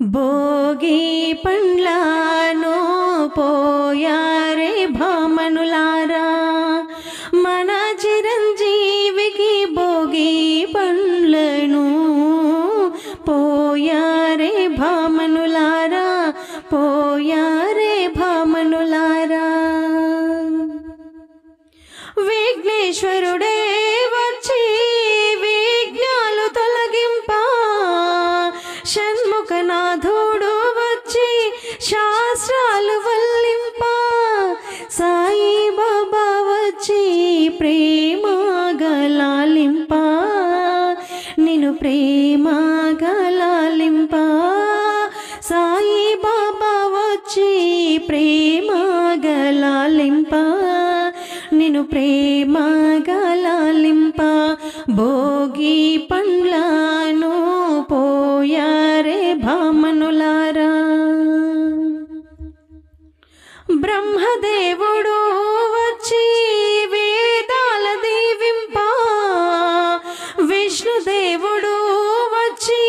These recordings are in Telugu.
భోగి పండ్లను పోయారే భామనులారా, మన చిరంజీవికి భోగి పండ్లను పోయారే భామనులారా, పోయారే భామనులారా. విఘ్నేశ్వరుడే వచ్చి విఘ్నాలు తొలగింప, షణ్ముఖనాథుడు వచ్చి శాస్త్రాలు వల్లింప, సాయి బాబా వచ్చి ప్రేమ గలాలింప, నిన్ను ప్రేమ గలాలింప, సాయి బాబా వచ్చి ప్రేమ గలాలింప, నిన్ను ప్రేమ గలాలింప. భోగి పండ్లను పోయారే భామనులారా. బ్రహ్మదేవుడు వచ్చి వేదాల దీవింప, విష్ణుదేవుడు వచ్చి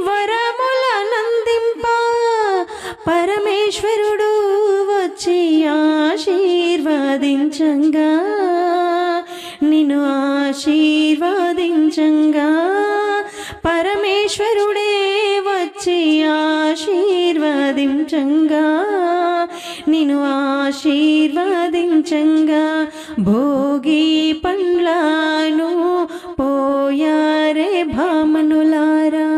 వరములనందింప, పరమేశ్వరుడు వచ్చి ఆశీర్వదించంగా, నిన్ను ఆశీర్వదించంగా, పరమేశ్వరుడే వచ్చి ఆశీర్వదించంగా, నిన్ను ఆశీర్వదించంగా. భోగి పండ్లను పోయారే భామనులారా.